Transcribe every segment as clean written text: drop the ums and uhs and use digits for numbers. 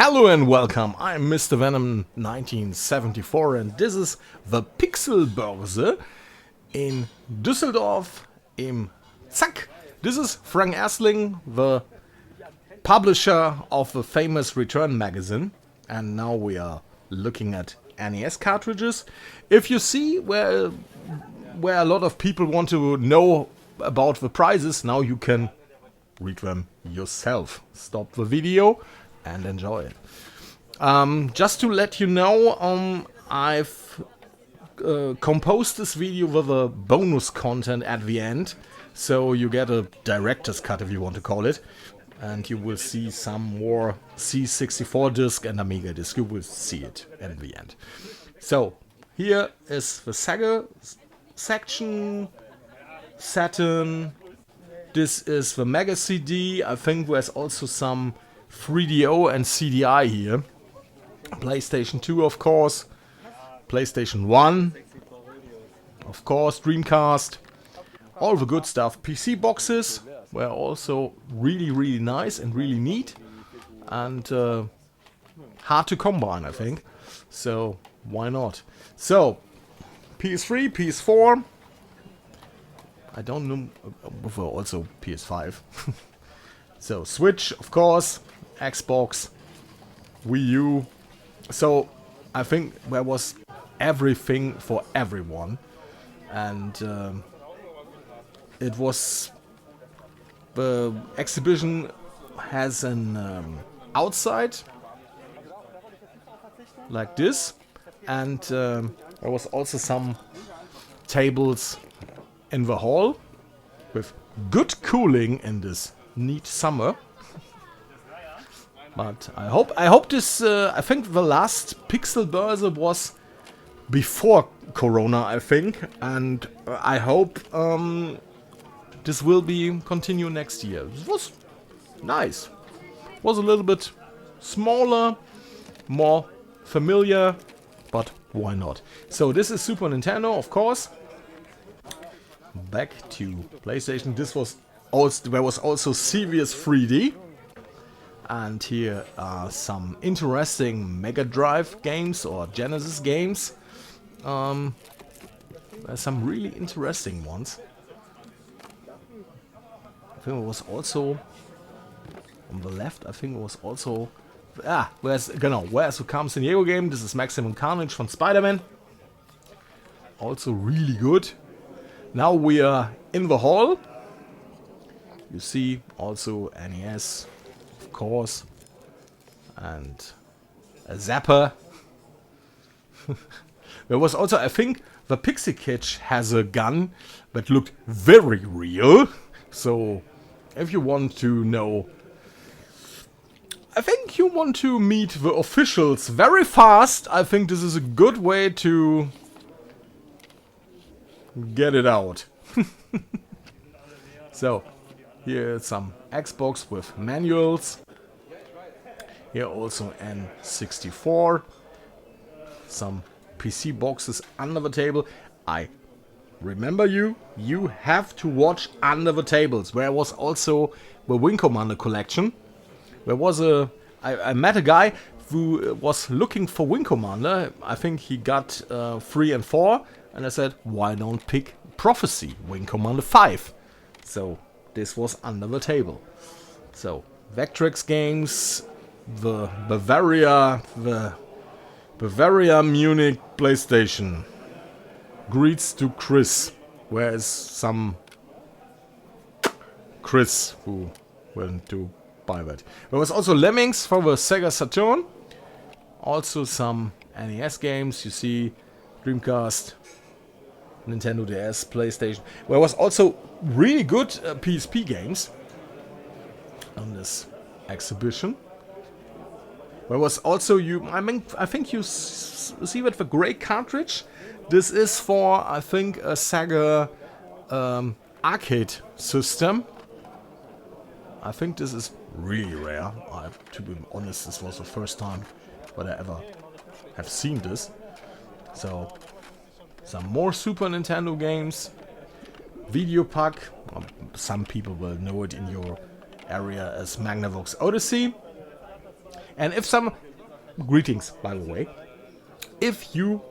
Hello and welcome, I'm Mr. Venom 1974 and this is the Pixelbörse in Düsseldorf im Zack. This is Frank Essling, the publisher of the famous Return magazine, and now we are looking at NES cartridges. If you see where a lot of people want to know about the prices, now you can read them yourself. Stop the video and enjoy it. Just to let you know, I've composed this video with a bonus content at the end, so you get a director's cut if you want to call it, and you will see some more C64 disc and Amiga disc. You will see it at the end. So here is the Sega section, Saturn. This is the Mega CD. I think there's also some 3DO and CDI here. PlayStation 2, of course. PlayStation 1. Of course, Dreamcast. All the good stuff. PC boxes were also really nice and really neat. And hard to combine, I think. So, why not? So, PS3, PS4. I don't know. Also PS5. So, Switch, of course. Xbox, Wii U. So I think there was everything for everyone, and it was, the exhibition has an outside like this, and there was also some tables in the hall with good cooling in this neat summer. But I hope this, I think the last Pixelbörse was before Corona, I think, and I hope this will be continue next year. It was nice. It was a little bit smaller, more familiar, but why not? So this is Super Nintendo, of course. Back to PlayStation. This was also, there was also Series 3D. And here are some interesting Mega Drive games or Genesis games. There's some really interesting ones. I think it was also on the left. I think it was also where's the Carmen Sandiego game. This is Maximum Carnage from Spider-Man. Also really good. Now we are in the hall. You see also NES. Course, and a Zapper. There was also, I think, the Pixie Kitch has a gun that looked very real. So, if you want to know, I think you want to meet the officials very fast. I think this is a good way to get it out. So, here's some Xbox with manuals. Here also N64. Some PC boxes under the table. I remember you have to watch Under the Tables, where was also the Wing Commander collection. There was I met a guy who was looking for Wing Commander. I think he got 3 and 4, and I said, why don't pick Prophecy, Wing Commander 5? So this was Under the Table. So Vectrex games, the Bavaria Munich PlayStation. Greets to Chris. Where is some Chris who went to buy that? There was also Lemmings for the Sega Saturn. Also some NES games. You see Dreamcast, Nintendo DS, PlayStation. There was also really good PSP games on this exhibition. There was also I think you see that the gray cartridge. This is for, I think, a Sega arcade system. I think this is really rare. To be honest, this was the first time that I ever have seen this. So, some more Super Nintendo games. Videopack. Some people will know it in your area as Magnavox Odyssey. And if some... Greetings, by the way. If you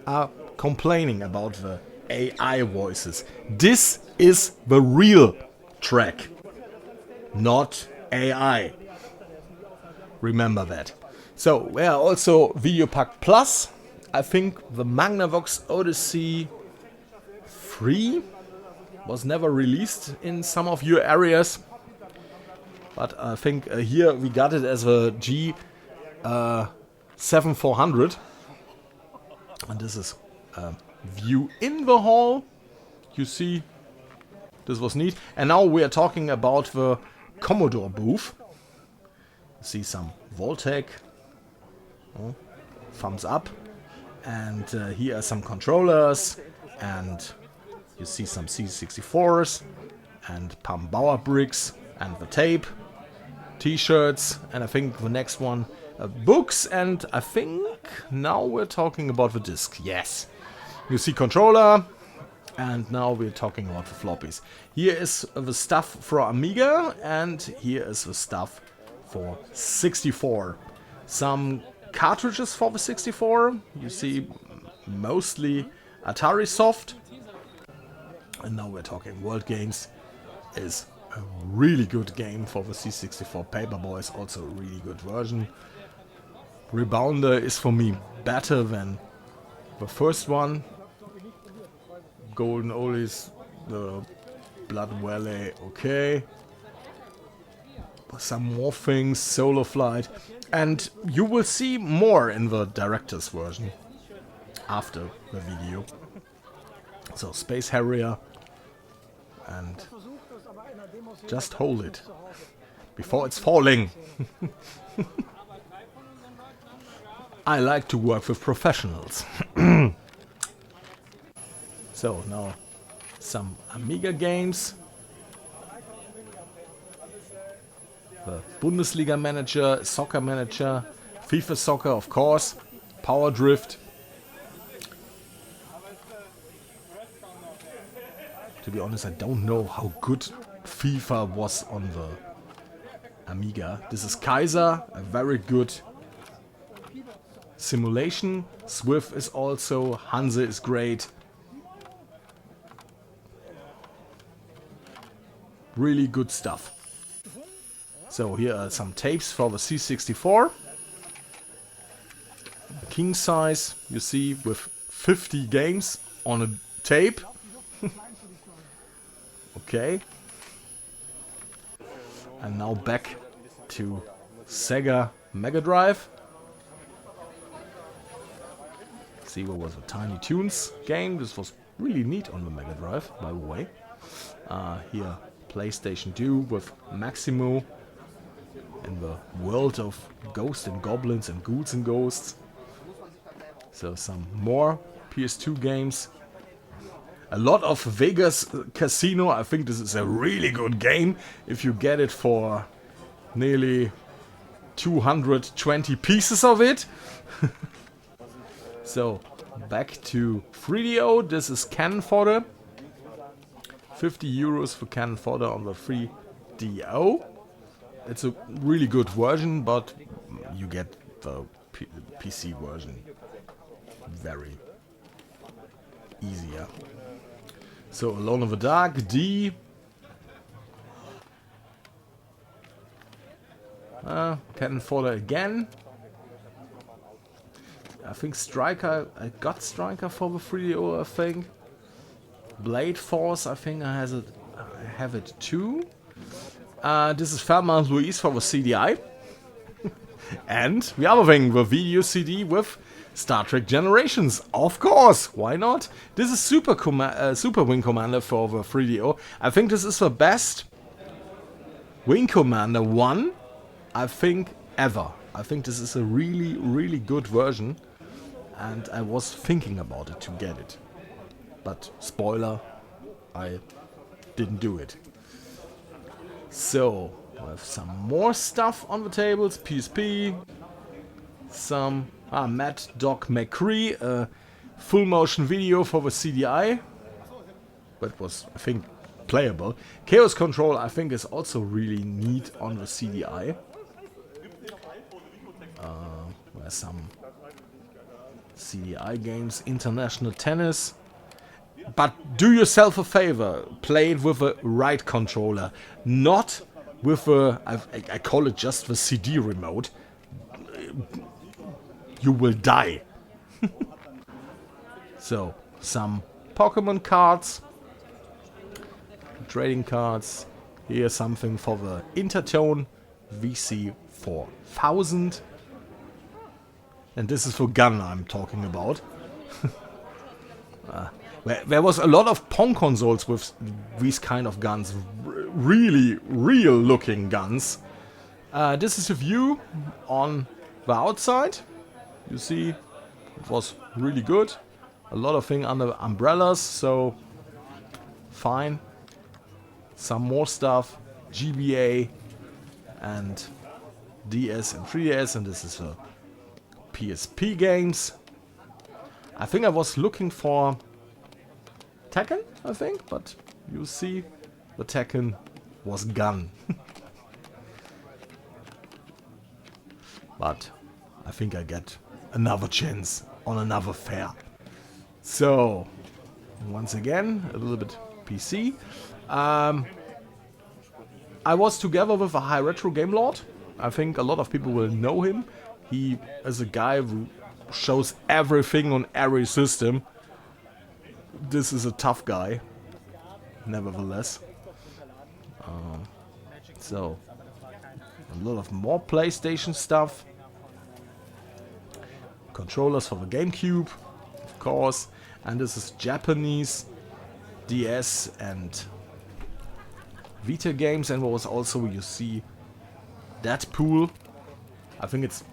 are complaining about the AI voices, this is the real track, not AI. Remember that. So, yeah, also Videopack Plus. I think the Magnavox Odyssey 3 was never released in some of your areas. But I think here we got it as a G7400. And this is view in the hall. You see, this was neat. And now we are talking about the Commodore booth. See some Voltec. Oh, thumbs up. And here are some controllers. And you see some C64s. And Pam Bauer bricks. And the tape. T-shirts. And I think the next one, books. And I think now we're talking about the disc. Yes. You see controller. And now we're talking about the floppies. Here is the stuff for Amiga. And here is the stuff for 64. Some cartridges for the 64. You see mostly Atari Soft. And now we're talking World Games. Is a really good game for the C64. Paperboy is also a really good version. Rebounder is for me better than the first one. Golden Oldies, the Blood Valley, okay. Some more things, Solo Flight, and you will see more in the director's version after the video. So Space Harrier, and just hold it before it's falling. I like to work with professionals. So now some Amiga games. The Bundesliga Manager, Soccer Manager, FIFA Soccer, of course, Power Drift. To be honest, I don't know how good FIFA was on the Amiga. This is Kaiser, a very good simulation. Swift is also, Hanse is great. Really good stuff. So here are some tapes for the C64. King size, you see, with 50 games on a tape. Okay. And now back to Sega Mega Drive. See, what was a Tiny Toons game. This was really neat on the Mega Drive, by the way. Here, PlayStation 2 with Maximo. In the world of ghosts and goblins and ghouls and ghosts. So some more PS2 games. A lot of Vegas Casino. I think this is a really good game if you get it for nearly 220 pieces of it. So back to 3DO. This is Cannon Fodder. 50 euros for Cannon Fodder on the 3DO. It's a really good version, but you get the PC version very easier. So Alone in the Dark, D. Cannon Fodder again. I think Striker, I got Striker for the 3DO, I think. Blade Force, I think I have it too. This is Thelma and Louise for the CDI. And the other thing, the video CD with Star Trek Generations. Of course, why not? This is Super Wing Commander for the 3DO. I think this is the best Wing Commander 1, I think, ever. I think this is a really, really good version. And I was thinking about it to get it. But, spoiler, I didn't do it. So, we have some more stuff on the tables. PSP. Some Mad Dog McCree. Full motion video for the CDI. That was, I think, playable. Chaos Control, I think, is also really neat on the CDI. Where some CDI games, International Tennis. But do yourself a favor, play it with a right controller, not with a, I call it just the CD remote. You will die. So, some Pokemon cards, trading cards. Here's something for the Intertone VC4000. And this is for gun I'm talking about. There was a lot of Pong consoles with these kind of guns. Really real looking guns. This is a view on the outside. You see, it was really good. A lot of things under umbrellas, so fine. Some more stuff. GBA and DS and 3DS, and this is the PSP games. I think I was looking for Tekken, I think, but you see, the Tekken was gone. But I think I get another chance on another fair. So, once again, a little bit PC. I was together with a High Retro Game Lord. I think a lot of people will know him. He is a guy who shows everything on every system. This is a tough guy, nevertheless. So, a lot of more PlayStation stuff. Controllers for the GameCube, of course. And this is Japanese DS and Vita games. And what was also, you see, Deadpool. I think it's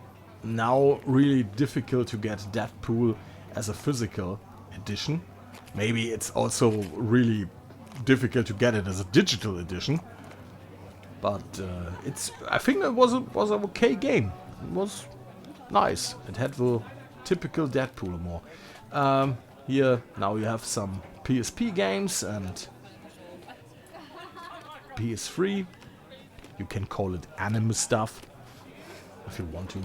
now really difficult to get Deadpool as a physical edition. Maybe it's also really difficult to get it as a digital edition. But I think it was an okay game. It was nice. It had the typical Deadpool more. Here now you have some PSP games and PS3. You can call it anime stuff if you want to.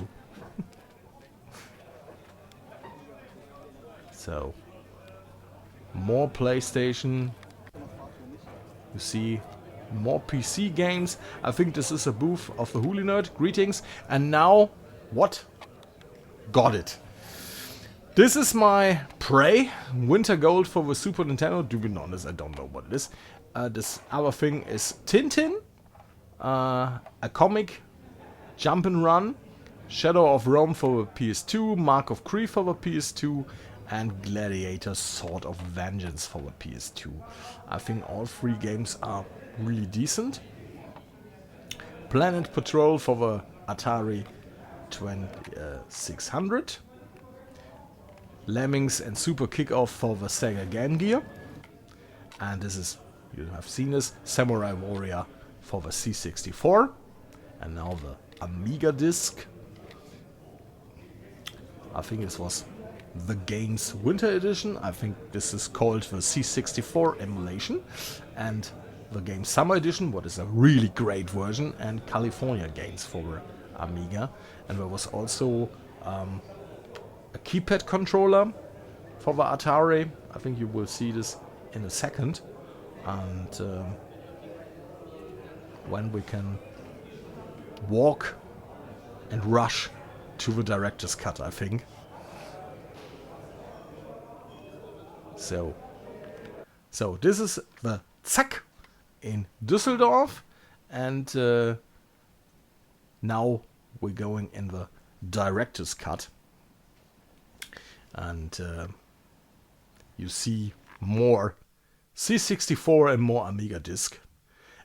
So, more PlayStation. You see more PC games. I think this is a booth of the Hooly Nerd. Greetings. And now, what? Got it. This is my Prey. Winter Gold for the Super Nintendo. To be honest, I don't know what it is. This other thing is Tintin. A comic. Jump and Run. Shadow of Rome for the PS2. Mark of Cree for the PS2. And Gladiator Sword of Vengeance for the PS2. I think all three games are really decent. Planet Patrol for the Atari 2600. Lemmings and Super Kickoff for the Sega Game Gear. And this is, you have seen this, Samurai Warrior for the C64. And now the Amiga disc. I think this was the game's Winter Edition. I think this is called the C64 emulation. And the game Summer Edition, what is a really great version. And California games for Amiga. And there was also a keypad controller for the Atari. I think you will see this in a second. And when we can walk and rush to the director's cut, I think. So this is the Zack in Düsseldorf, and now we're going in the director's cut, and you see more C64 and more Amiga disc.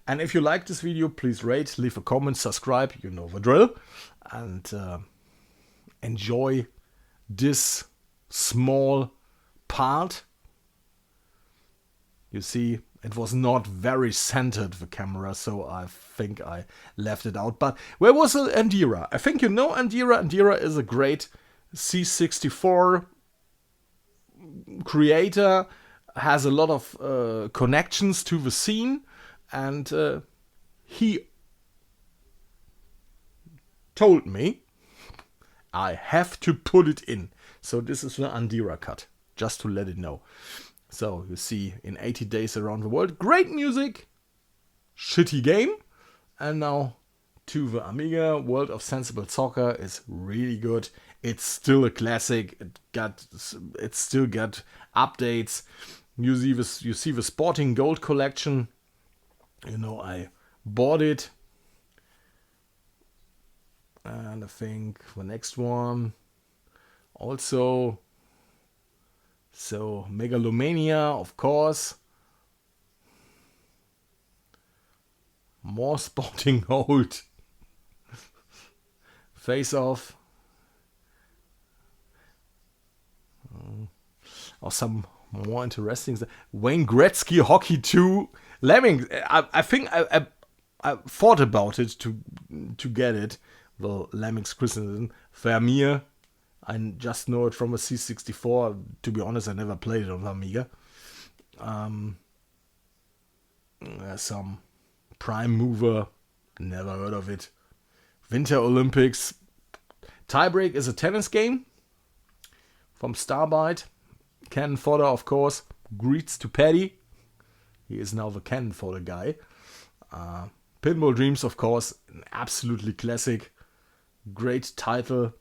And if you like this video, please rate, leave a comment, subscribe, you know the drill, and enjoy this small part. You see, it was not very centered, the camera, so I think I left it out. But where was Andira? I think you know Andira. Andira is a great C64 creator, has a lot of connections to the scene, and he told me, I have to put it in. So this is the Andira cut, just to let it know. So you see, in 80 days around the world, great music, shitty game, and now to the Amiga. World of Sensible Soccer is really good. It's still a classic. It still got updates. You see the Sporting Gold collection. You know, I bought it. And I think the next one also. So Megalomania, of course. More Sporting Gold. Face Off. Or some more interesting stuff. Wayne Gretzky Hockey 2. Lemmings. I think I thought about it to get it. The Lemmings Christensen. Vermeer. I just know it from a C64. To be honest, I never played it on the Amiga. Some Prime Mover. Never heard of it. Winter Olympics. Tiebreak is a tennis game from Starbite. Cannon Fodder, of course. Greets to Paddy. He is now the Cannon Fodder guy. Pinball Dreams, of course. An absolutely classic. Great title.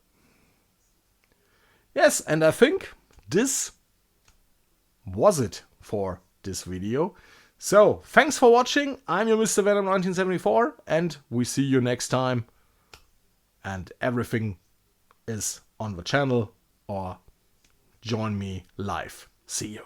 Yes, and I think this was it for this video. So, thanks for watching. I'm your Mr. Venom 1974, and we see you next time. And everything is on the channel, or join me live. See you.